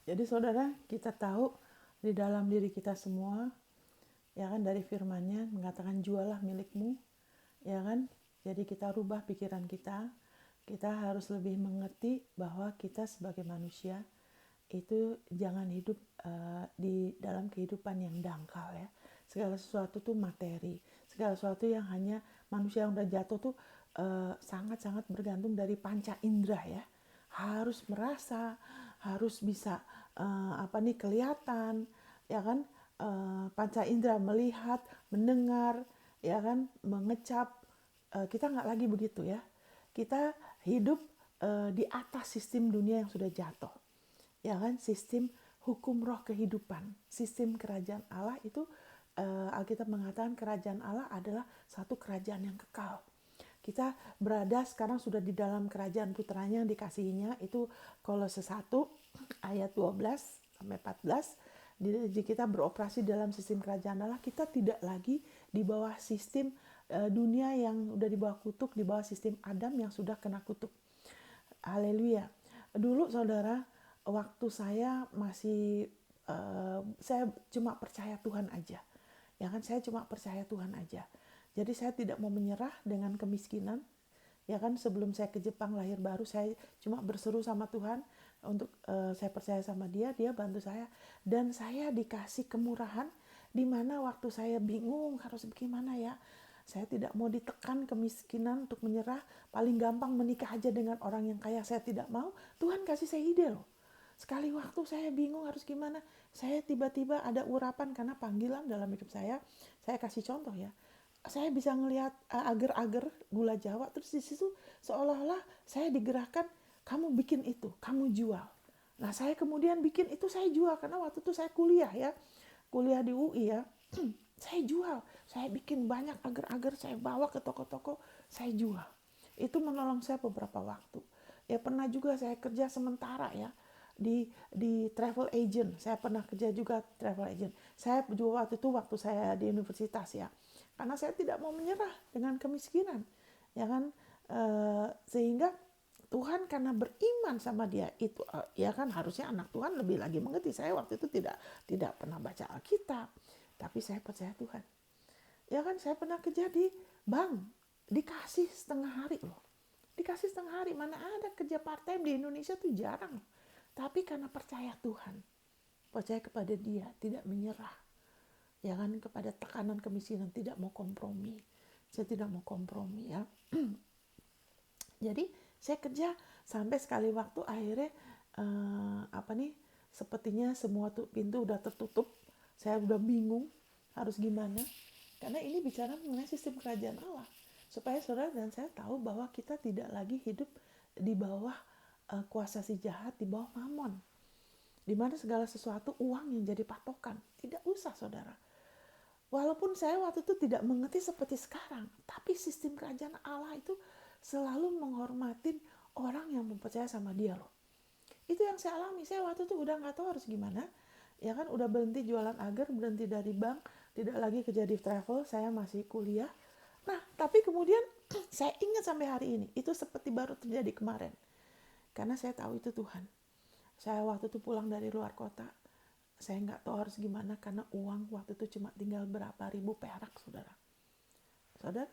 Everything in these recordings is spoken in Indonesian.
Jadi saudara, kita tahu di dalam diri kita semua, ya kan, dari firman-Nya mengatakan jualah milikmu, ya kan. Jadi kita rubah pikiran kita. Kita harus lebih mengerti bahwa kita sebagai manusia itu jangan hidup di dalam kehidupan yang dangkal ya. Segala sesuatu tuh materi, segala sesuatu yang hanya manusia yang udah jatuh tuh sangat-sangat bergantung dari panca indera ya. Harus merasa, harus bisa kelihatan, ya kan. Panca indera melihat, mendengar, ya kan, mengecap. Kita nggak lagi begitu ya. Kita hidup di atas sistem dunia yang sudah jatuh, ya kan, sistem hukum roh kehidupan, sistem kerajaan Allah itu Alkitab mengatakan kerajaan Allah adalah satu kerajaan yang kekal. Kita berada sekarang sudah di dalam kerajaan putranya yang dikasihinya, itu Kolose 1 ayat 12 sampai 14. Jadi kita beroperasi dalam sistem kerajaan Allah, kita tidak lagi di bawah sistem dunia yang udah di bawah kutuk, di bawah sistem Adam yang sudah kena kutuk. Haleluya. Dulu saudara, waktu saya masih saya cuma percaya Tuhan aja. Ya kan, saya cuma percaya Tuhan aja. Jadi saya tidak mau menyerah dengan kemiskinan. Ya kan, sebelum saya ke Jepang lahir baru, saya cuma berseru sama Tuhan untuk saya percaya sama Dia, Dia bantu saya, dan saya dikasih kemurahan di mana waktu saya bingung harus bagaimana ya. Saya tidak mau ditekan kemiskinan untuk menyerah, paling gampang menikah aja dengan orang yang kaya, saya tidak mau. Tuhan kasih saya ide loh. Sekali waktu saya bingung harus gimana, saya tiba-tiba ada urapan karena panggilan dalam hidup saya kasih contoh ya. Saya bisa ngelihat agar-agar gula Jawa, terus di situ seolah-olah saya digerakkan, kamu bikin itu, kamu jual. Nah saya kemudian bikin itu, saya jual, karena waktu itu saya kuliah ya, kuliah di UI ya. Saya jual, saya bikin banyak agar-agar, saya bawa ke toko-toko, saya jual. Itu menolong saya beberapa waktu. Ya pernah juga saya kerja sementara ya di travel agent. Saya pernah kerja juga travel agent. Saya juga waktu saya di universitas ya. Karena saya tidak mau menyerah dengan kemiskinan, ya kan. Sehingga Tuhan karena beriman sama Dia itu, ya kan, harusnya anak Tuhan lebih lagi mengerti. Saya waktu itu tidak pernah baca Alkitab, tapi saya percaya Tuhan. Ya kan, saya pernah kerja di bank, dikasih setengah hari loh. Dikasih setengah hari, mana ada kerja part time di Indonesia tuh jarang. Tapi karena percaya Tuhan, percaya kepada Dia, tidak menyerah. Ya kan, kepada tekanan kemiskinan, tidak mau kompromi. Saya tidak mau kompromi ya. Jadi saya kerja sampai sekali waktu akhirnya sepertinya semua pintu udah tertutup. Saya udah bingung harus gimana. Karena ini bicara mengenai sistem kerajaan Allah. Supaya saudara dan saya tahu bahwa kita tidak lagi hidup di bawah kuasa si jahat, di bawah mamon. Di mana segala sesuatu uang yang jadi patokan. Tidak usah saudara. Walaupun saya waktu itu tidak mengerti seperti sekarang, tapi sistem kerajaan Allah itu selalu menghormatin orang yang mempercaya sama Dia loh. Itu yang saya alami. Saya waktu itu udah nggak tahu harus gimana. Ya kan, udah berhenti jualan agar, berhenti dari bank, tidak lagi kerja di travel, saya masih kuliah. Nah, tapi kemudian saya ingat sampai hari ini, itu seperti baru terjadi kemarin. Karena saya tahu itu Tuhan. Saya waktu itu pulang dari luar kota, saya nggak tahu harus gimana karena uang waktu itu cuma tinggal berapa ribu perak, saudara. Saudara,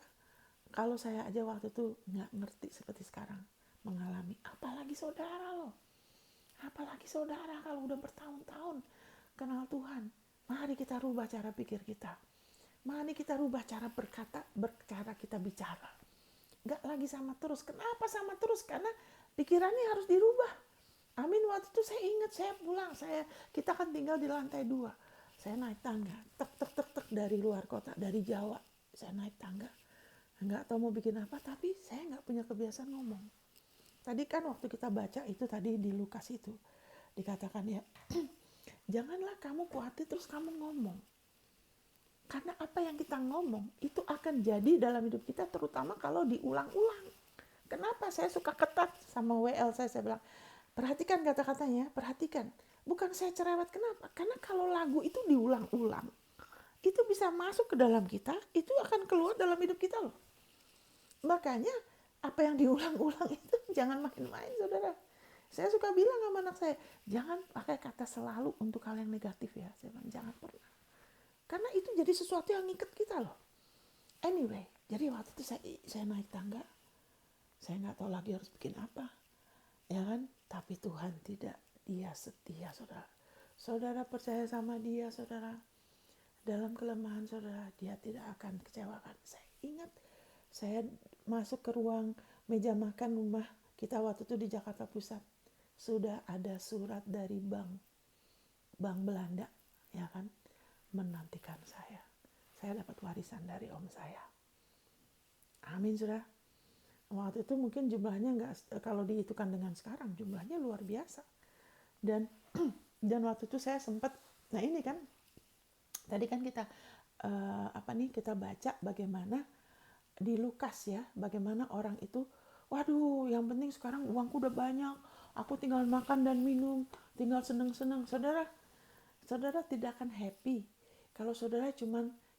kalau saya aja waktu itu nggak ngerti seperti sekarang, mengalami, apalagi saudara loh. Apalagi saudara kalau udah bertahun-tahun kenal Tuhan. Mari kita rubah cara pikir kita. Mari kita rubah cara cara kita bicara. Nggak lagi sama terus. Kenapa sama terus? Karena pikirannya harus dirubah. Amin. Waktu itu saya ingat, saya pulang, kita kan tinggal di lantai 2. Saya naik tangga, tek dari luar kota, dari Jawa. Saya naik tangga, nggak tahu mau bikin apa, tapi saya nggak punya kebiasaan ngomong. Tadi kan waktu kita baca itu tadi di Lukas itu dikatakan ya, janganlah kamu khawatir terus kamu ngomong. Karena apa yang kita ngomong itu akan jadi dalam hidup kita, terutama kalau diulang-ulang. Kenapa saya suka ketat sama WL saya bilang, perhatikan kata-katanya, perhatikan. Bukan saya cerewet, kenapa? Karena kalau lagu itu diulang-ulang, itu bisa masuk ke dalam kita, itu akan keluar dalam hidup kita loh. Makanya apa yang diulang-ulang itu jangan main-main saudara. Saya suka bilang sama anak saya, jangan pakai kata selalu untuk hal yang negatif ya. Saya bilang jangan pernah. Karena itu jadi sesuatu yang ngikat kita loh. Anyway, jadi waktu itu saya naik tangga, saya nggak tahu lagi harus bikin apa, ya kan? Tapi Tuhan tidak, Dia setia, saudara. Saudara percaya sama Dia, saudara. Dalam kelemahan saudara, Dia tidak akan kecewakan. Saya ingat, saya masuk ke ruang meja makan rumah kita waktu itu di Jakarta Pusat. Sudah ada surat dari bank Belanda, ya kan, menantikan saya. Saya dapat warisan dari om saya. Amin, saudara. Waktu itu mungkin jumlahnya nggak, kalau dihitungkan dengan sekarang, jumlahnya luar biasa. Dan waktu itu saya sempat, nah ini kan, tadi kan kita kita baca bagaimana di Lukas ya, bagaimana orang itu, waduh, yang penting sekarang uangku udah banyak, aku tinggal makan dan minum, tinggal seneng-seneng. Saudara tidak akan happy kalau saudara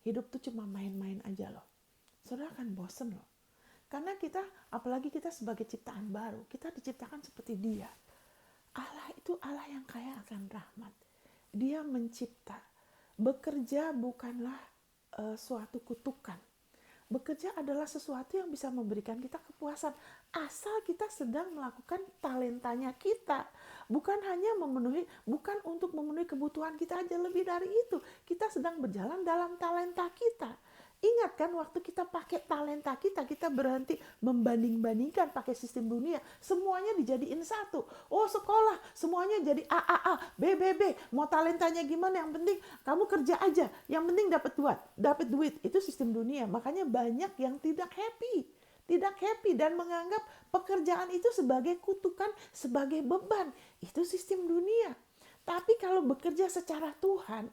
hidup tuh cuma main-main aja loh. Saudara akan bosen loh. Karena kita, apalagi kita sebagai ciptaan baru, kita diciptakan seperti Dia. Allah itu Allah yang kaya akan rahmat. Dia mencipta. Bekerja bukanlah suatu kutukan. Bekerja adalah sesuatu yang bisa memberikan kita kepuasan. Asal kita sedang melakukan talentanya kita. Bukan untuk memenuhi kebutuhan kita aja, lebih dari itu. Kita sedang berjalan dalam talenta kita. Ingat kan waktu kita pakai talenta kita berhenti membanding-bandingkan pakai sistem dunia. Semuanya dijadiin satu. Oh sekolah, semuanya jadi A, B, mau talentanya gimana, yang penting kamu kerja aja. Yang penting dapat duit. Itu sistem dunia. Makanya banyak yang tidak happy dan menganggap pekerjaan itu sebagai kutukan, sebagai beban. Itu sistem dunia. Tapi kalau bekerja secara Tuhan,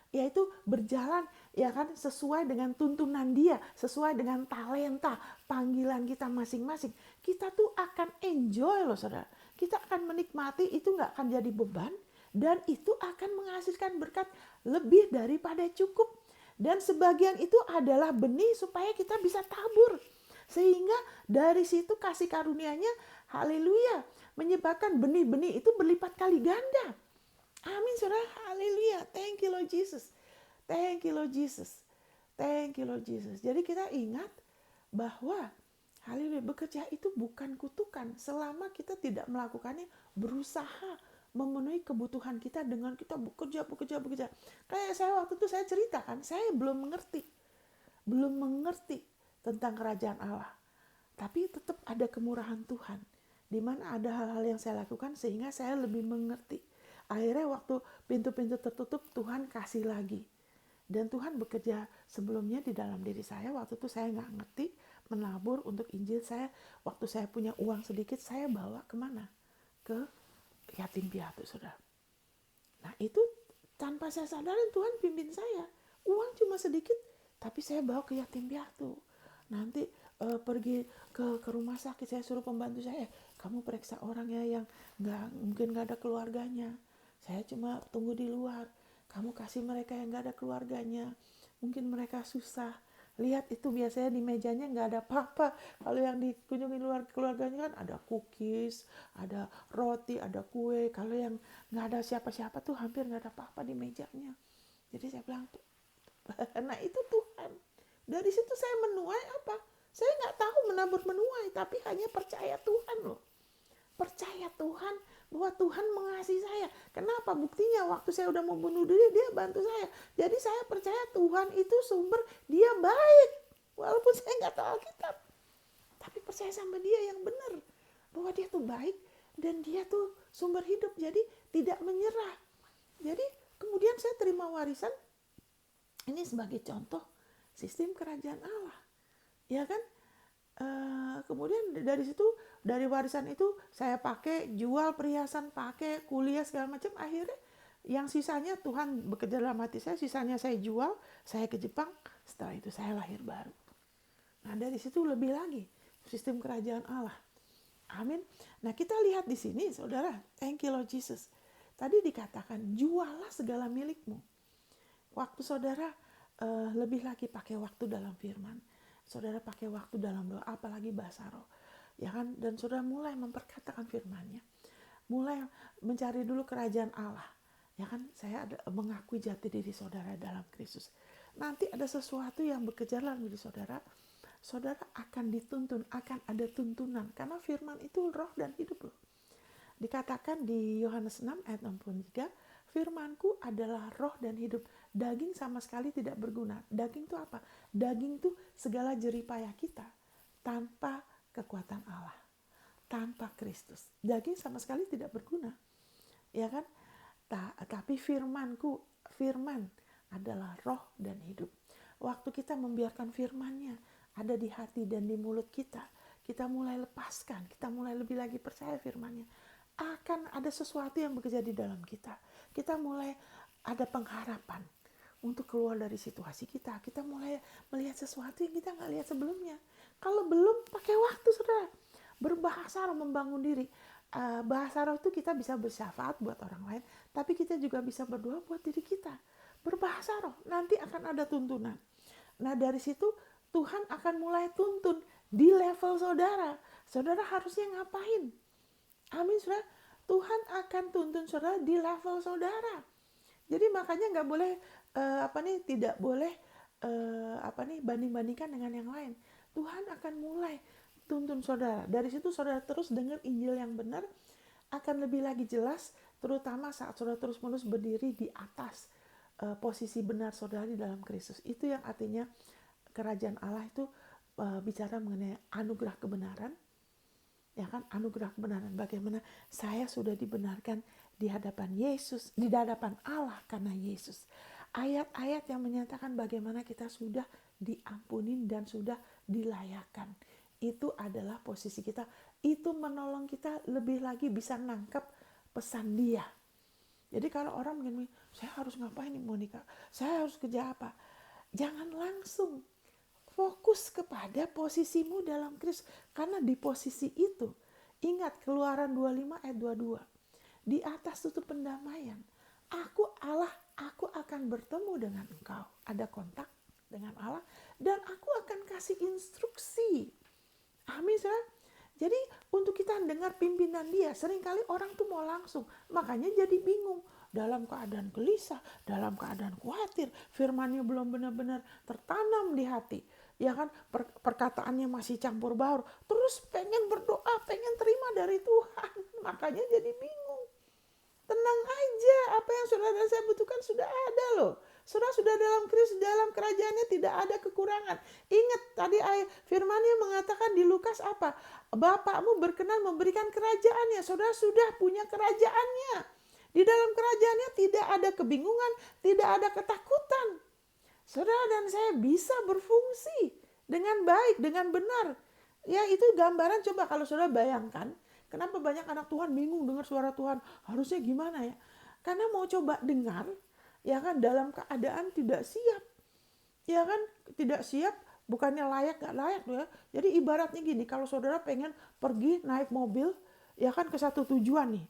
yaitu berjalan ya kan sesuai dengan tuntunan Dia, sesuai dengan talenta panggilan kita masing-masing, kita tuh akan enjoy loh saudara. Kita akan menikmati, itu nggak akan jadi beban, dan itu akan menghasilkan berkat lebih daripada cukup. Dan sebagian itu adalah benih supaya kita bisa tabur, sehingga dari situ kasih karunia-Nya, haleluya, menyebabkan benih-benih itu berlipat kali ganda. Amin saudara, haleluya. Thank you Lord Jesus. Thank you Lord Jesus. Thank you Lord Jesus. Jadi kita ingat bahwa haleluya, bekerja itu bukan kutukan selama kita tidak melakukannya, berusaha memenuhi kebutuhan kita dengan kita bekerja. Kayak saya waktu itu saya ceritakan, saya belum mengerti tentang kerajaan Allah. Tapi tetap ada kemurahan Tuhan, di mana ada hal-hal yang saya lakukan sehingga saya lebih mengerti. Akhirnya waktu pintu-pintu tertutup, Tuhan kasih lagi. Dan Tuhan bekerja sebelumnya di dalam diri saya. Waktu itu saya nggak ngerti menabur untuk Injil. Waktu saya punya uang sedikit, saya bawa kemana? Ke yatim piatu, saudara. Nah itu tanpa saya sadarin Tuhan pimpin saya. Uang cuma sedikit, tapi saya bawa ke yatim piatu. Nanti pergi ke rumah sakit, saya suruh pembantu saya, kamu periksa orang ya yang mungkin nggak ada keluarganya. Saya cuma tunggu di luar. Kamu kasih mereka yang gak ada keluarganya. Mungkin mereka susah. Lihat itu biasanya di mejanya gak ada apa-apa. Kalau yang dikunjungi luar keluarganya kan ada cookies, ada roti, ada kue. Kalau yang gak ada siapa-siapa tuh hampir gak ada apa-apa di mejanya. Jadi saya bilang, nah itu Tuhan. Dari situ saya menuai apa? Saya gak tahu menabur menuai, tapi hanya percaya Tuhan loh. Percaya Tuhan bahwa Tuhan mengasihi saya. Kenapa? Buktinya waktu saya udah mau bunuh diri, Dia bantu saya. Jadi saya percaya Tuhan itu sumber, Dia baik. Walaupun saya nggak tahu Alkitab, tapi percaya sama Dia yang benar, bahwa Dia tuh baik dan Dia tuh sumber hidup. Jadi tidak menyerah. Jadi kemudian saya terima warisan. Ini sebagai contoh sistem kerajaan Allah, ya kan? Kemudian dari situ, dari warisan itu saya pakai jual perhiasan, pakai kuliah segala macam. Akhirnya yang sisanya Tuhan bekerja dalam hati saya, sisanya saya jual, saya ke Jepang. Setelah itu saya lahir baru. Nah dari situ lebih lagi sistem kerajaan Allah. Amin. Nah kita lihat di sini saudara, thank you Lord Jesus. Tadi dikatakan jualah segala milikmu. Waktu saudara lebih lagi pakai waktu dalam firman, saudara pakai waktu dalam doa, apalagi bahasa roh, ya kan? Dan saudara mulai memperkatakan firman-Nya. mulai mencari dulu kerajaan Allah. Ya kan, saya mengakui jati diri saudara dalam Kristus. Nanti ada sesuatu yang bekerja dalam diri saudara, saudara akan dituntun, akan ada tuntunan. Karena firman itu roh dan hidup loh. Dikatakan di Yohanes 6 ayat 63, firmanku adalah roh dan hidup. Daging sama sekali tidak berguna. Daging itu apa? Daging itu segala jeripayah kita tanpa kekuatan Allah, tanpa Kristus. Daging sama sekali tidak berguna. Ya kan? Tapi firmanku, firman adalah roh dan hidup. Waktu kita membiarkan firman-Nya ada di hati dan di mulut kita, kita mulai lepaskan, kita mulai lebih lagi percaya firman-Nya, akan ada sesuatu yang bekerja di dalam kita. Kita mulai ada pengharapan untuk keluar dari situasi kita. Kita mulai melihat sesuatu yang kita nggak lihat sebelumnya. Kalau belum, pakai waktu, saudara. Berbahasa roh, membangun diri. Bahasa roh itu kita bisa bersyafaat buat orang lain, tapi kita juga bisa berdoa buat diri kita. Berbahasa roh, nanti akan ada tuntunan. Nah, dari situ Tuhan akan mulai tuntun di level saudara. Saudara harusnya ngapain? Amin, saudara. Tuhan akan tuntun saudara di level saudara. Jadi makanya nggak boleh tidak boleh banding-bandingkan dengan yang lain. Tuhan akan mulai tuntun saudara. Dari situ saudara terus dengar Injil yang benar, akan lebih lagi jelas, terutama saat saudara terus-menerus berdiri di atas posisi benar saudara di dalam Kristus. Itu yang artinya kerajaan Allah itu bicara mengenai anugerah kebenaran. Ya kan, anugerah kebenaran. Bagaimana saya sudah dibenarkan di hadapan Yesus, di hadapan Allah karena Yesus. Ayat-ayat yang menyatakan bagaimana kita sudah diampunin dan sudah dilayakkan. Itu adalah posisi kita. Itu menolong kita lebih lagi bisa nangkep pesan Dia. Jadi kalau orang begini, saya harus ngapain nih Monica? Saya harus kerja apa? Jangan langsung. Fokus kepada posisimu dalam Kristus. Karena di posisi itu, ingat Keluaran 25 ayat 22. Di atas tutup pendamaian. Aku Allah, aku akan bertemu dengan engkau. Ada kontak dengan Allah. Dan aku akan kasih instruksi. Amin, saudara. Jadi untuk kita dengar pimpinan Dia, seringkali orang tuh mau langsung. Makanya jadi bingung. Dalam keadaan gelisah, dalam keadaan khawatir, firman-Nya belum benar-benar tertanam di hati. Ya kan, perkataannya masih campur baur. Terus pengen berdoa, pengen terima dari Tuhan. Makanya jadi bingung. Tenang aja, apa yang saudara dan saya butuhkan sudah ada loh. Saudara sudah dalam Kristus, dalam kerajaannya tidak ada kekurangan. Ingat tadi firman-Nya mengatakan di Lukas apa? Bapakmu berkenan memberikan kerajaannya. Saudara sudah punya kerajaannya. Di dalam kerajaannya tidak ada kebingungan, tidak ada ketakutan. Saudara dan saya bisa berfungsi dengan baik, dengan benar. Ya itu gambaran, coba kalau saudara bayangkan, kenapa banyak anak Tuhan bingung dengar suara Tuhan, harusnya gimana ya? Karena mau coba dengar, ya kan, dalam keadaan tidak siap. Ya kan, tidak siap, bukannya layak, gak layak ya. Jadi ibaratnya gini, kalau saudara pengen pergi naik mobil, ya kan, ke satu tujuan nih.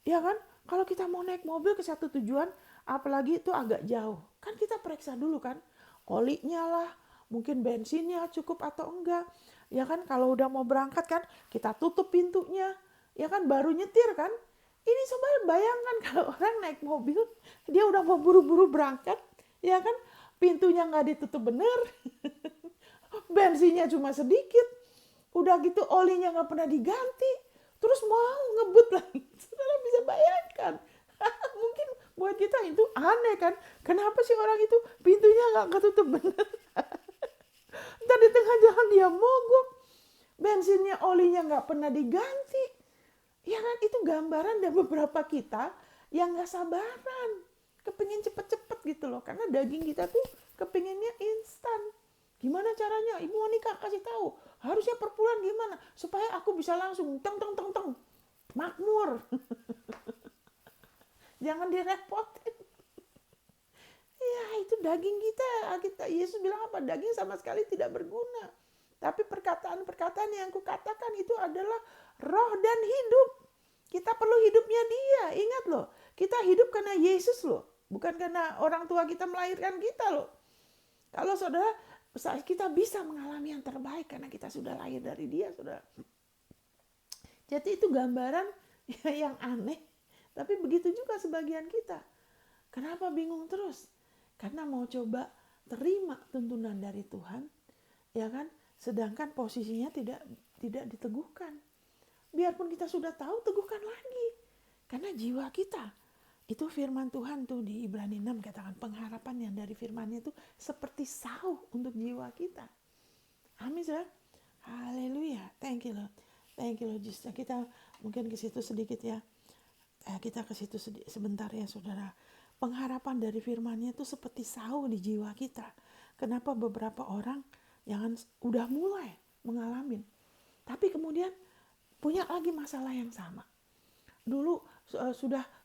Ya kan, kalau kita mau naik mobil ke satu tujuan, apalagi itu agak jauh, kan kita periksa dulu kan, olinya lah, mungkin bensinnya cukup atau enggak. Ya kan, kalau udah mau berangkat kan, kita tutup pintunya, ya kan, baru nyetir kan. Ini sebenarnya bayangkan kalau orang naik mobil, dia udah mau buru-buru berangkat, ya kan, pintunya nggak ditutup bener, bensinnya cuma sedikit, udah gitu olinya nggak pernah diganti, terus mau ngebut lagi. Saudara bisa bayangkan. Mungkin buat kita itu aneh kan. Kenapa sih orang itu pintunya nggak ketutup bener? Ntar di tengah jalan dia mogok. Bensinnya, olinya nggak pernah diganti. Ya kan, itu gambaran dari beberapa kita yang nggak sabaran. Kepingin cepet-cepet gitu loh. Karena daging kita tuh kepinginnya instan. Gimana caranya? Ibu Monica kasih tahu. Harusnya per bulan gimana? Supaya aku bisa langsung teng. Makmur. Jangan direpotin. Ya itu daging kita. Yesus bilang apa? Daging sama sekali tidak berguna. Tapi perkataan-perkataan yang aku katakan itu adalah roh dan hidup. Kita perlu hidupnya Dia. Ingat loh. Kita hidup karena Yesus loh. Bukan karena orang tua kita melahirkan kita loh. Kalau saudara, kita bisa mengalami yang terbaik karena kita sudah lahir dari Dia, saudara. Jadi itu gambaran yang aneh. Tapi begitu juga sebagian kita. Kenapa bingung terus? Karena mau coba terima tuntunan dari Tuhan, ya kan? Sedangkan posisinya tidak diteguhkan. Biarpun kita sudah tahu, teguhkan lagi. Karena jiwa kita, itu firman Tuhan tuh di Ibrani 6 katakan, pengharapan yang dari firman-Nya itu seperti sauh untuk jiwa kita. Amin, saudara. Haleluya. Thank you Lord. Thank you Lord Jesus. Kita mungkin ke situ sedikit ya. Kita ke situ sebentar ya saudara. Pengharapan dari firman-Nya itu seperti sauh di jiwa kita. Kenapa beberapa orang yang udah mulai mengalami, tapi kemudian punya lagi masalah yang sama. Dulu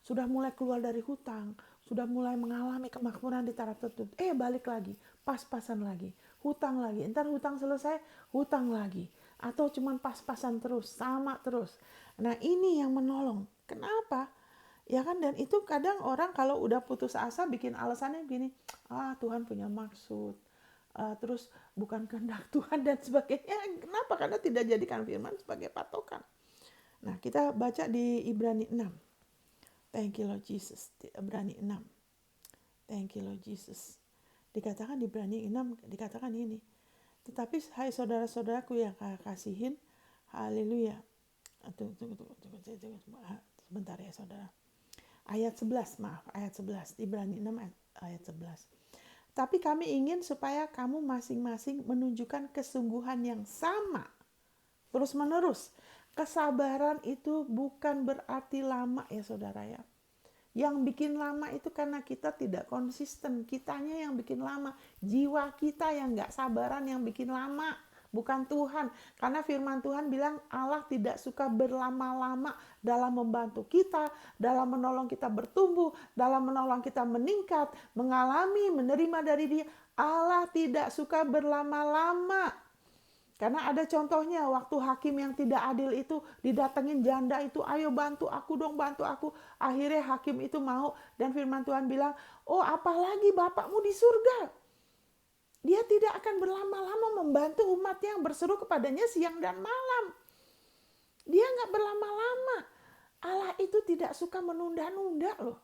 sudah mulai keluar dari hutang, sudah mulai mengalami kemakmuran di taraf tertentu. Balik lagi, pas-pasan lagi, hutang lagi. Entar hutang selesai, hutang lagi. Atau cuman pas-pasan terus, sama terus. Nah ini yang menolong. Kenapa? Ya kan, dan itu kadang orang kalau udah putus asa bikin alasannya begini, Tuhan punya maksud, terus bukan kehendak Tuhan dan sebagainya. Kenapa? Karena tidak jadikan firman sebagai patokan. Nah, kita baca di Ibrani 6. Thank you Lord Jesus. Di Ibrani 6. Thank you Lord Jesus. Dikatakan di Ibrani 6, dikatakan ini. Tetapi hai saudara-saudaraku yang kasihin, haleluya. Tunggu. Sebentar ya saudara. Ayat 11, maaf, ayat 11. Ibrani 6 ayat 11. Tapi kami ingin supaya kamu masing-masing menunjukkan kesungguhan yang sama terus-menerus. Kesabaran itu bukan berarti lama ya saudara ya. Yang bikin lama itu karena kita tidak konsisten. Kitanya yang bikin lama. Jiwa kita yang gak sabaran yang bikin lama. Bukan Tuhan. Karena firman Tuhan bilang Allah tidak suka berlama-lama dalam membantu kita, dalam menolong kita bertumbuh, dalam menolong kita meningkat, mengalami, menerima dari Dia. Allah tidak suka berlama-lama. Karena ada contohnya waktu hakim yang tidak adil itu didatengin janda itu, ayo bantu aku dong, bantu aku. Akhirnya hakim itu mau dan firman Tuhan bilang, apalagi Bapakmu di surga. Dia tidak akan berlama-lama membantu umat yang berseru kepadanya siang dan malam. Dia nggak berlama-lama. Allah itu tidak suka menunda-nunda loh.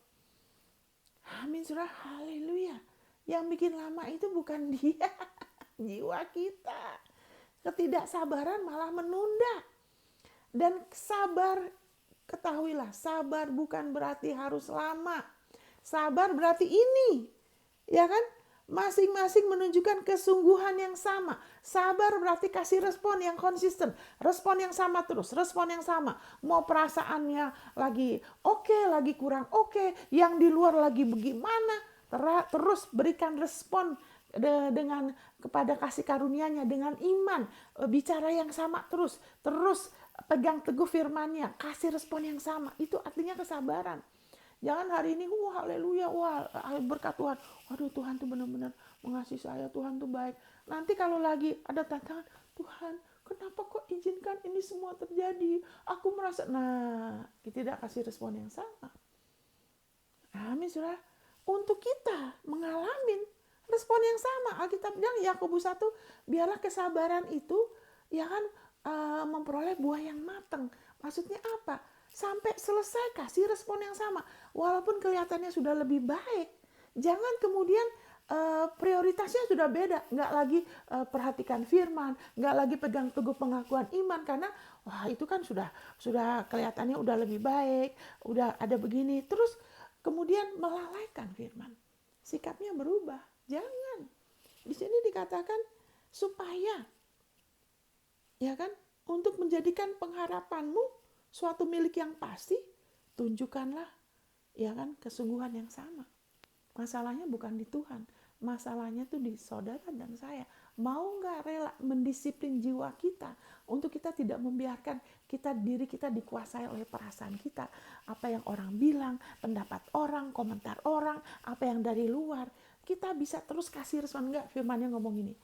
Amin surah, haleluya. Yang bikin lama itu bukan Dia, jiwa kita. Ketidaksabaran malah menunda. Dan sabar, ketahuilah, sabar bukan berarti harus lama. Sabar berarti ini, ya kan? Masing-masing menunjukkan kesungguhan yang sama. Sabar berarti kasih respon yang konsisten. Respon yang sama terus, respon yang sama. Mau perasaannya lagi oke, lagi kurang oke, yang di luar lagi bagaimana, terus berikan respon dengan kepada kasih karunia-Nya dengan iman, bicara yang sama terus pegang teguh firman-Nya, kasih respon yang sama. Itu artinya kesabaran. Jangan hari ini haleluya, berkat Tuhan, waduh Tuhan tuh benar-benar mengasihi saya, Tuhan tuh baik. Nanti kalau lagi ada tantangan, Tuhan kenapa kok izinkan ini semua terjadi, aku merasa, tidak kasih respon yang sama. Amin saudara. Untuk kita mengalami respon yang sama. Alkitab bilang Yakobus 1, biarlah kesabaran itu ya kan memperoleh buah yang matang. Maksudnya apa? Sampai selesai kasih respon yang sama. Walaupun kelihatannya sudah lebih baik, jangan kemudian prioritasnya sudah beda. Nggak lagi perhatikan firman, nggak lagi pegang teguh pengakuan iman. Karena itu kan sudah kelihatannya udah lebih baik, udah ada begini. Terus kemudian melalaikan firman. Sikapnya berubah. Jangan. Di sini dikatakan supaya, ya kan, untuk menjadikan pengharapanmu suatu milik yang pasti, tunjukkanlah, ya kan, kesungguhan yang sama. Masalahnya bukan di Tuhan, masalahnya tuh di saudara dan saya. Mau nggak rela mendisiplin jiwa kita untuk kita tidak membiarkan diri kita dikuasai oleh perasaan kita, apa yang orang bilang, pendapat orang, komentar orang, apa yang dari luar. Kita bisa terus kasih respon. Enggak, firman-Nya ngomong ini.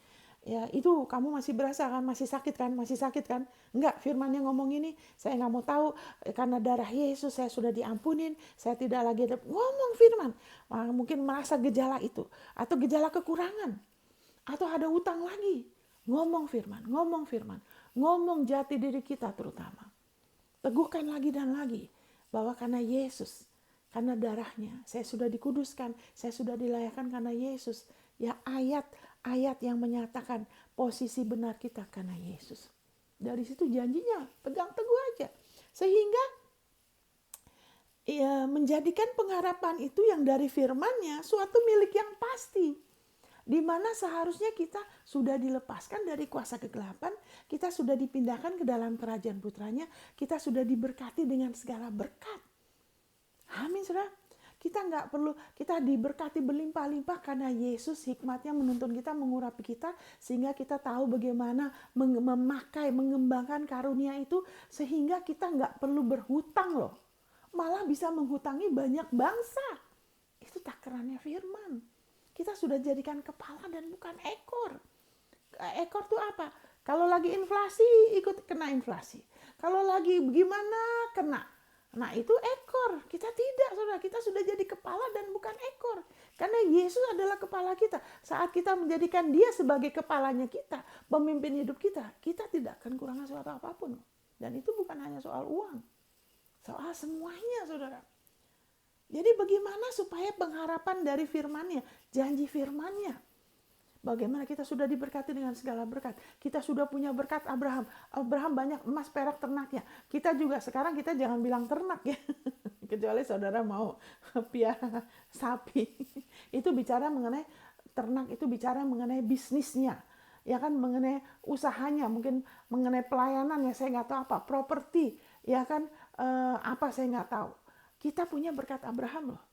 Ya itu kamu masih berasa kan, masih sakit kan? Enggak, firman-Nya ngomong ini, saya nggak mau tahu, karena darah Yesus saya sudah diampunin, saya tidak lagi ada, ngomong firman. Mungkin merasa gejala itu, atau gejala kekurangan, atau ada utang lagi, ngomong firman, ngomong jati diri kita terutama. Teguhkan lagi dan lagi. bahwa karena Yesus, karena darahnya, saya sudah dikuduskan, saya sudah dilayakkan karena Yesus. Ya, ayat-ayat yang menyatakan posisi benar kita karena Yesus. Dari situ janjinya pegang teguh aja. Sehingga ya, menjadikan pengharapan itu yang dari firman-Nya suatu milik yang pasti. Di mana seharusnya kita sudah dilepaskan dari kuasa kegelapan, kita sudah dipindahkan ke dalam kerajaan putranya, kita sudah diberkati dengan segala berkat. Amin, saudara. Kita nggak perlu, kita diberkati berlimpah-limpah karena Yesus hikmatnya menuntun kita, mengurapi kita, sehingga kita tahu bagaimana memakai, mengembangkan karunia itu, sehingga kita nggak perlu berhutang loh. Malah bisa menghutangi banyak bangsa. Itu takarannya firman. Kita sudah jadikan kepala dan bukan ekor. Ekor tuh apa? Kalau lagi inflasi, ikut kena inflasi. Kalau lagi gimana, kena. Nah itu ekor. Kita tidak, saudara. Kita sudah jadi kepala dan bukan ekor. Karena Yesus adalah kepala kita. Saat kita menjadikan dia sebagai kepalanya kita, pemimpin hidup kita, kita tidak akan kurang suatu apapun. Dan itu bukan hanya soal uang. Soal semuanya, saudara. Jadi bagaimana supaya pengharapan dari firman-Nya, janji firman-Nya. Bagaimana kita sudah diberkati dengan segala berkat. Kita sudah punya berkat Abraham. Abraham banyak emas, perak, ternaknya. Kita juga sekarang kita jangan bilang ternak ya. Kecuali saudara mau piara sapi. Itu bicara mengenai ternak, itu bicara mengenai bisnisnya. Ya kan, mengenai usahanya, mungkin mengenai pelayanannya, saya nggak tahu apa, properti, ya kan, apa saya nggak tahu. Kita punya berkat Abraham loh.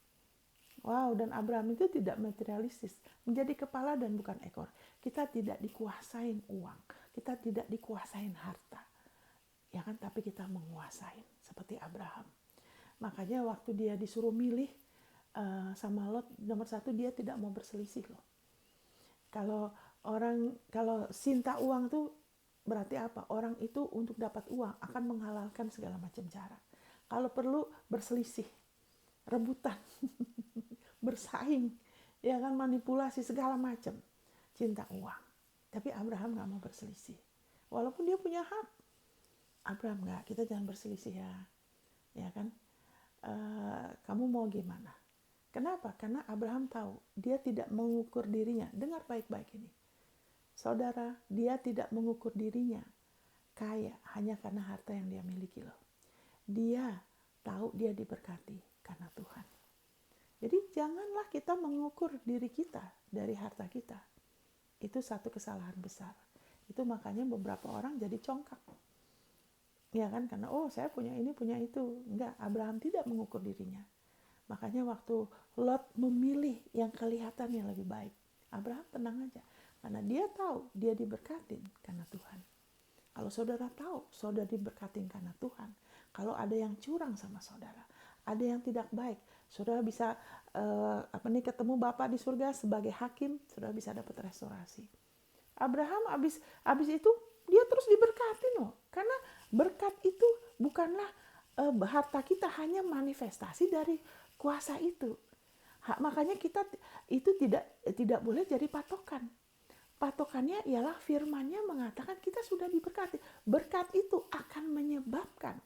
Wow, dan Abraham itu tidak materialistis. Menjadi kepala dan bukan ekor. Kita tidak dikuasain uang. Kita tidak dikuasain harta. Ya kan, tapi kita menguasain. Seperti Abraham. Makanya waktu dia disuruh milih sama Lot, nomor satu dia tidak mau berselisih loh. Kalau cinta uang tuh berarti apa? Orang itu untuk dapat uang akan menghalalkan segala macam cara. Kalau perlu berselisih, rebutan, bersaing, ya kan, manipulasi segala macam, cinta uang. Tapi Abraham nggak mau berselisih, walaupun dia punya hak. Abraham nggak, kita jangan berselisih ya kan? Kamu mau gimana? Kenapa? Karena Abraham tahu dia tidak mengukur dirinya. Dengar baik-baik ini, saudara, dia tidak mengukur dirinya kaya hanya karena harta yang dia miliki loh. Dia tahu dia diberkati karena Tuhan. Jadi janganlah kita mengukur diri kita dari harta kita. Itu satu kesalahan besar. Itu makanya beberapa orang jadi congkak. Ya kan, karena saya punya ini, punya itu. Enggak, Abraham tidak mengukur dirinya. Makanya waktu Lot memilih yang kelihatan yang lebih baik, Abraham tenang aja. Karena dia tahu dia diberkatin karena Tuhan. Kalau saudara tahu saudara diberkatin karena Tuhan, kalau ada yang curang sama saudara, ada yang tidak baik, saudara bisa ketemu Bapa di surga sebagai hakim, saudara bisa dapat restorasi. Abraham habis itu dia terus diberkatin loh, karena berkat itu bukanlah harta kita, hanya manifestasi dari kuasa itu. Makanya kita itu tidak boleh jadi patokan. Patokannya ialah firman-Nya mengatakan kita sudah diberkati. Berkat itu akan menyebabkan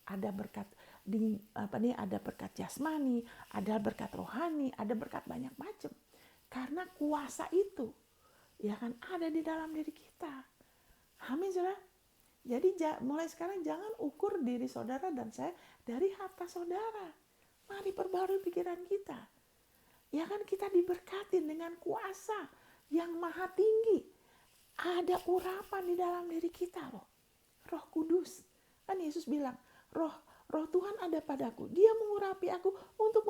ada berkat ada berkat jasmani, ada berkat rohani, ada berkat banyak macam. Karena kuasa itu ya kan ada di dalam diri kita. Amin, saudara. Jadi mulai sekarang jangan ukur diri saudara dan saya dari harta saudara. Mari perbarui pikiran kita. Ya kan, kita diberkati dengan kuasa yang maha tinggi. Ada urapan di dalam diri kita loh. Roh Kudus. Kan Yesus bilang, roh Tuhan ada padaku. Dia mengurapi aku untuk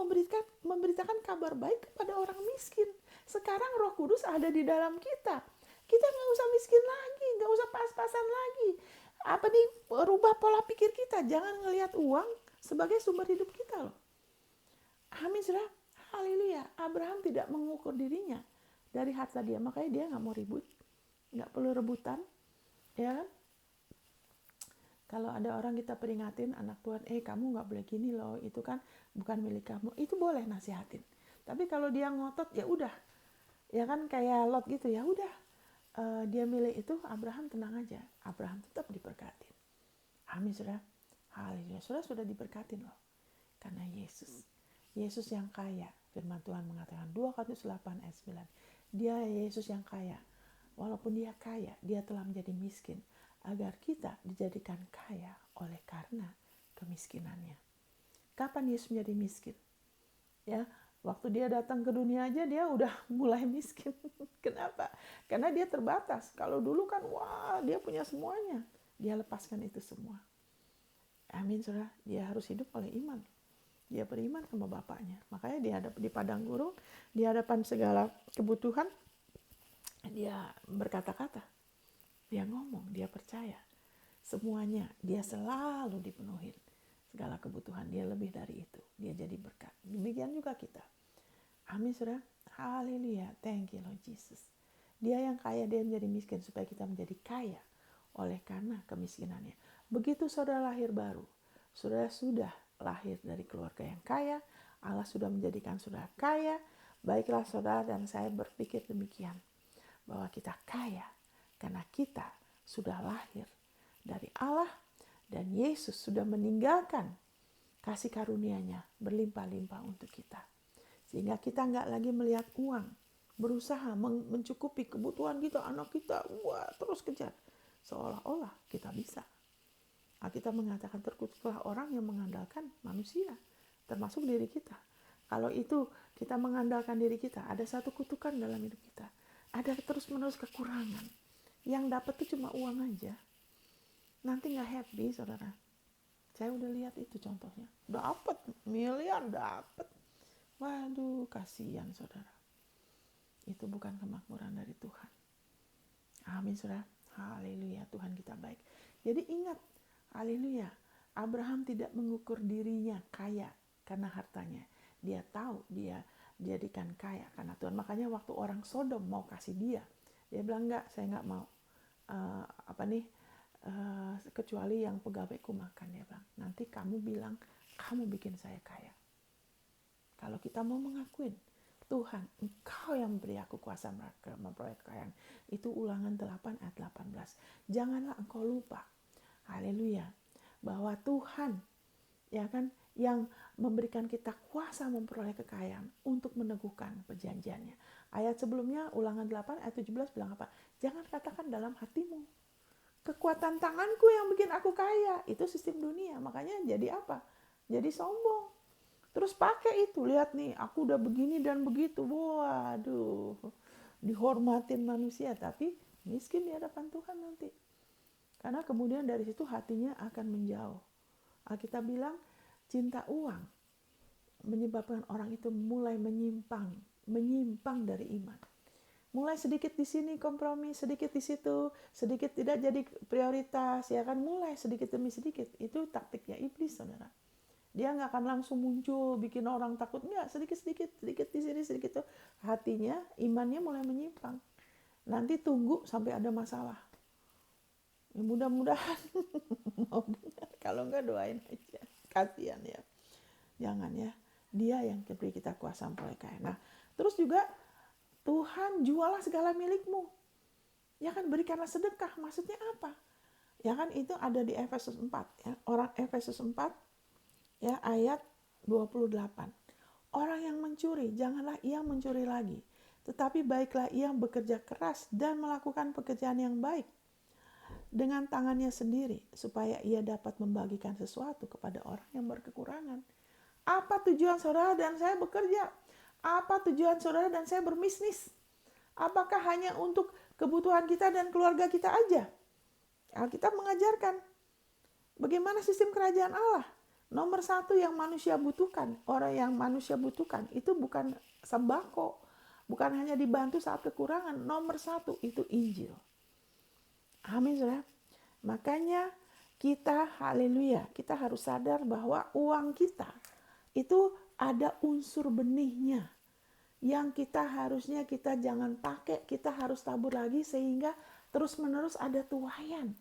memberitakan kabar baik kepada orang miskin. Sekarang Roh Kudus ada di dalam kita. Kita nggak usah miskin lagi, nggak usah pas-pasan lagi. Rubah pola pikir kita. Jangan ngelihat uang sebagai sumber hidup kita loh. Amin, saudara. Haleluya. Abraham tidak mengukur dirinya dari harta dia, makanya dia nggak mau ribut, nggak perlu rebutan, ya. Kalau ada orang kita peringatin, anak Tuhan, kamu nggak boleh gini loh, itu kan bukan milik kamu, itu boleh nasihatin. Tapi kalau dia ngotot, ya udah, ya kan kayak Lot gitu, ya udah, dia milih itu, Abraham tenang aja, Abraham tetap diberkatin. Amin, saudara. Haleluya, saudara sudah diberkatin loh. Karena Yesus. Yesus yang kaya. Firman Tuhan mengatakan 2 Korintus 8 ayat 9. Dia Yesus yang kaya. Walaupun dia kaya, dia telah menjadi miskin. Agar kita dijadikan kaya oleh karena kemiskinannya. Kapan Yesus menjadi miskin? Ya, waktu dia datang ke dunia aja dia udah mulai miskin. Kenapa? Karena dia terbatas. Kalau dulu kan wah dia punya semuanya. Dia lepaskan itu semua. Amin, saudara. Dia harus hidup oleh iman. Dia beriman sama Bapaknya. Makanya di padang gurun, di hadapan segala kebutuhan, dia berkata-kata. Dia ngomong, dia percaya. Semuanya dia selalu dipenuhi. Segala kebutuhan dia lebih dari itu. Dia jadi berkat. Demikian juga kita. Amin, saudara. Haleluya. Thank you Lord Jesus. Dia yang kaya, dia menjadi miskin supaya kita menjadi kaya oleh karena kemiskinannya. Begitu saudara lahir baru, saudara sudah lahir dari keluarga yang kaya, Allah sudah menjadikan saudara kaya. Baiklah saudara dan saya berpikir demikian, bahwa kita kaya karena kita sudah lahir dari Allah dan Yesus sudah meninggalkan kasih karunia-Nya berlimpah-limpah untuk kita. Sehingga kita nggak lagi melihat uang, berusaha mencukupi kebutuhan kita, anak kita, wah terus kejar. Seolah-olah kita bisa. Kita mengatakan terkutuklah orang yang mengandalkan manusia, termasuk diri kita. Kalau itu kita mengandalkan diri kita, ada satu kutukan dalam hidup kita. Ada terus-menerus kekurangan. Yang dapat itu cuma uang aja. Nanti nggak happy, saudara. Saya udah lihat itu contohnya. Dapat miliar, dapat. Waduh, kasihan saudara. Itu bukan kemakmuran dari Tuhan. Amin, saudara. Haleluya, Tuhan kita baik. Jadi ingat, haleluya, Abraham tidak mengukur dirinya kaya karena hartanya. Dia tahu dia dijadikan kaya karena Tuhan. Makanya waktu orang Sodom mau kasih dia bilang enggak, saya enggak mau. Kecuali yang pegawaiku makan, dia bilang. Nanti kamu bilang kamu bikin saya kaya. Kalau kita mau mengakuin, Tuhan, Engkau yang memberi aku kuasa memperoleh kekayaan. Itu Ulangan 8 ayat 18. Janganlah engkau lupa, haleluya, bahwa Tuhan, ya kan, yang memberikan kita kuasa memperoleh kekayaan untuk meneguhkan perjanjiannya. Ayat sebelumnya, Ulangan 8 ayat 17 bilang apa? Jangan katakan dalam hatimu, kekuatan tanganku yang bikin aku kaya. Itu sistem dunia. Makanya jadi apa? Jadi sombong. Terus pakai itu, lihat nih, aku udah begini dan begitu. Waduh, dihormatin manusia, tapi miskin di hadapan Tuhan nanti. Karena kemudian dari situ hatinya akan menjauh. Alkitab bilang, cinta uang menyebabkan orang itu mulai menyimpang dari iman. Mulai sedikit di sini kompromi, sedikit di situ, sedikit tidak jadi prioritas, ya kan, mulai sedikit demi sedikit. Itu taktiknya iblis, saudara. Dia nggak akan langsung muncul bikin orang takut, nggak, sedikit di sini, sedikit tuh. Hatinya, imannya mulai menyimpang. Nanti tunggu sampai ada masalah. Ya, mudah-mudahan mau dengar, kalau nggak doain aja. Kasihan ya. Jangan ya. Dia yang beri kita kuasa memperoleh kaya. Nah, terus juga Tuhan jualah segala milikmu. Ya kan, berikanlah sedekah. Maksudnya apa? Ya kan, itu ada di Efesus 4 ya. Orang Efesus 4 ya, ayat 28. Orang yang mencuri, janganlah ia mencuri lagi. Tetapi baiklah ia bekerja keras dan melakukan pekerjaan yang baik dengan tangannya sendiri, supaya ia dapat membagikan sesuatu kepada orang yang berkekurangan. Apa tujuan saudara dan saya bekerja? Apa tujuan saudara dan saya berbisnis? Apakah hanya untuk kebutuhan kita dan keluarga kita aja? Alkitab mengajarkan bagaimana sistem kerajaan Allah. Nomor 1 yang manusia butuhkan, orang yang manusia butuhkan itu bukan sembako, bukan hanya dibantu saat kekurangan. Nomor 1 itu Injil. Amin, saudara. Makanya kita, haleluya, kita harus sadar bahwa uang kita itu ada unsur benihnya yang kita harusnya kita jangan pakai, kita harus tabur lagi sehingga terus-menerus ada tuaian.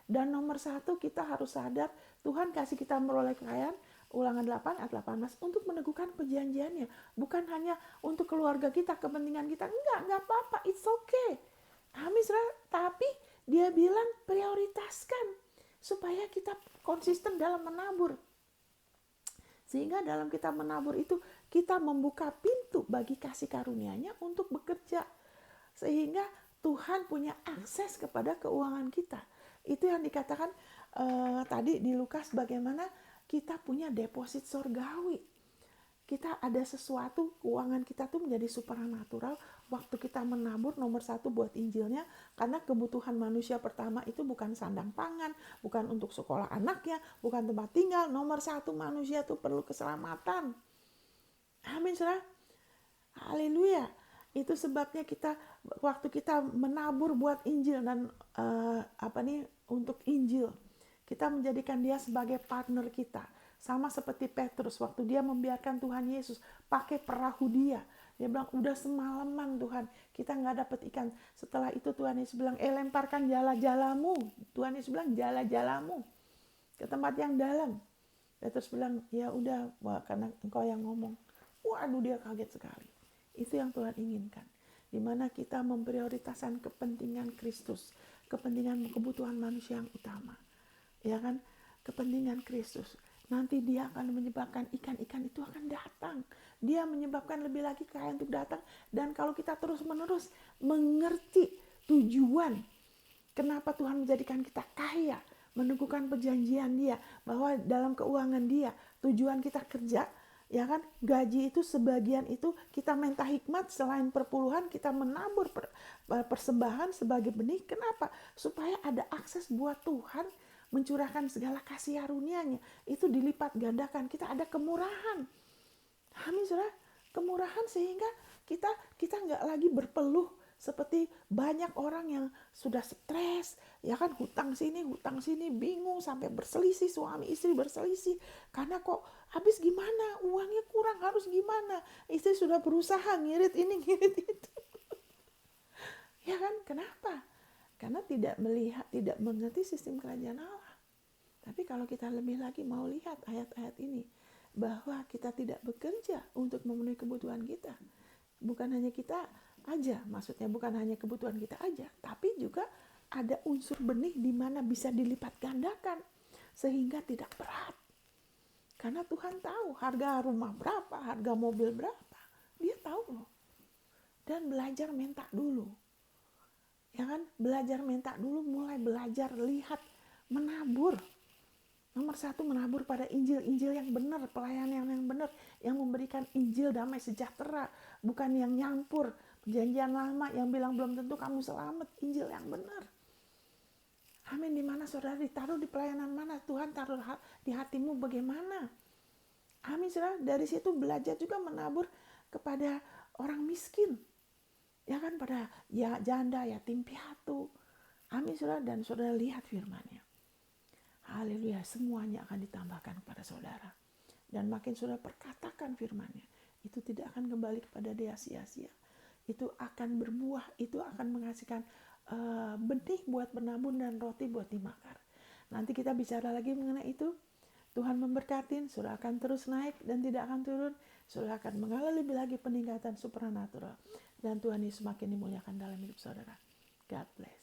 Dan nomor 1 kita harus sadar Tuhan kasih kita meroleh kekayaan, Ulangan 8 ayat 18, untuk meneguhkan perjanjiannya. Bukan hanya untuk keluarga kita, kepentingan kita. Enggak apa-apa, it's okay. Amin, saudara. Tapi dia bilang prioritaskan supaya kita konsisten dalam menabur. Sehingga dalam kita menabur itu, kita membuka pintu bagi kasih karunia-Nya untuk bekerja. Sehingga Tuhan punya akses kepada keuangan kita. Itu yang dikatakan tadi di Lukas, bagaimana kita punya deposit surgawi. Kita ada sesuatu, keuangan kita tuh menjadi supernatural waktu kita menabur. Nomor satu buat Injilnya, karena kebutuhan manusia pertama itu bukan sandang pangan, bukan untuk sekolah anaknya, bukan tempat tinggal. Nomor satu, manusia tuh perlu keselamatan. Amin, saudara. Haleluya. Itu sebabnya kita waktu kita menabur buat Injil dan untuk Injil, kita menjadikan dia sebagai partner kita. Sama seperti Petrus waktu dia membiarkan Tuhan Yesus pakai perahu dia. Dia bilang, udah semalaman Tuhan, kita nggak dapat ikan. Setelah itu Tuhan Yesus bilang, lemparkan jala-jalamu. Tuhan Yesus bilang, jala-jalamu ke tempat yang dalam. Petrus bilang, ya udah, karena engkau yang ngomong. Waduh, dia kaget sekali. Itu yang Tuhan inginkan. Dimana kita memprioritaskan kepentingan Kristus, kepentingan kebutuhan manusia yang utama. Ya kan? Kepentingan Kristus. Nanti dia akan menyebabkan ikan-ikan itu akan datang. Dia menyebabkan lebih lagi kekayaan untuk datang. Dan kalau kita terus-menerus mengerti tujuan kenapa Tuhan menjadikan kita kaya, meneguhkan perjanjian dia, bahwa dalam keuangan dia, tujuan kita kerja, ya kan, gaji itu sebagian itu kita minta hikmat, selain perpuluhan kita menabur persembahan sebagai benih. Kenapa? Supaya ada akses buat Tuhan mencurahkan segala kasih karunia-Nya, itu dilipat gandakan. Kita ada kemurahan. Amin, saudara. Kemurahan sehingga kita nggak lagi berpeluh seperti banyak orang yang sudah stres, ya kan, hutang sini, bingung sampai berselisih, suami istri berselisih. Karena kok habis gimana, uangnya kurang, harus gimana. Istri sudah berusaha ngirit ini, ngirit itu. Ya kan, kenapa? Karena tidak melihat, tidak mengerti sistem kerajaan Allah. Tapi kalau kita lebih lagi mau lihat ayat-ayat ini, bahwa kita tidak bekerja untuk memenuhi kebutuhan kita. Bukan hanya kita aja, maksudnya bukan hanya kebutuhan kita aja, tapi juga ada unsur benih di mana bisa dilipat gandakan sehingga tidak berat. Karena Tuhan tahu harga rumah berapa, harga mobil berapa. Dia tahu loh. Dan belajar minta dulu. Ya kan? Belajar minta dulu, mulai belajar lihat, menabur. Nomor satu, menabur pada Injil yang benar, pelayanan yang benar, yang memberikan Injil damai sejahtera, bukan yang nyampur perjanjian lama yang bilang belum tentu kamu selamat. Injil yang benar. Amin. Di mana saudara ditaruh, di pelayanan mana Tuhan taruh di hatimu bagaimana? Amin, saudara. Dari situ belajar juga menabur kepada orang miskin, ya kan, pada ya janda, yatim piatu. Amin, saudara. Dan saudara lihat firman-Nya. Haleluya, semuanya akan ditambahkan kepada saudara. Dan makin saudara perkatakan firman-Nya, itu tidak akan kembali kepada dia sia-sia. Itu akan berbuah, itu akan menghasilkan benih buat menabur dan roti buat dimakan. Nanti kita bicara lagi mengenai itu. Tuhan memberkatin, saudara akan terus naik dan tidak akan turun. Saudara akan mengalami lebih lagi peningkatan supernatural. Dan Tuhan Yesus semakin dimuliakan dalam hidup saudara. God bless.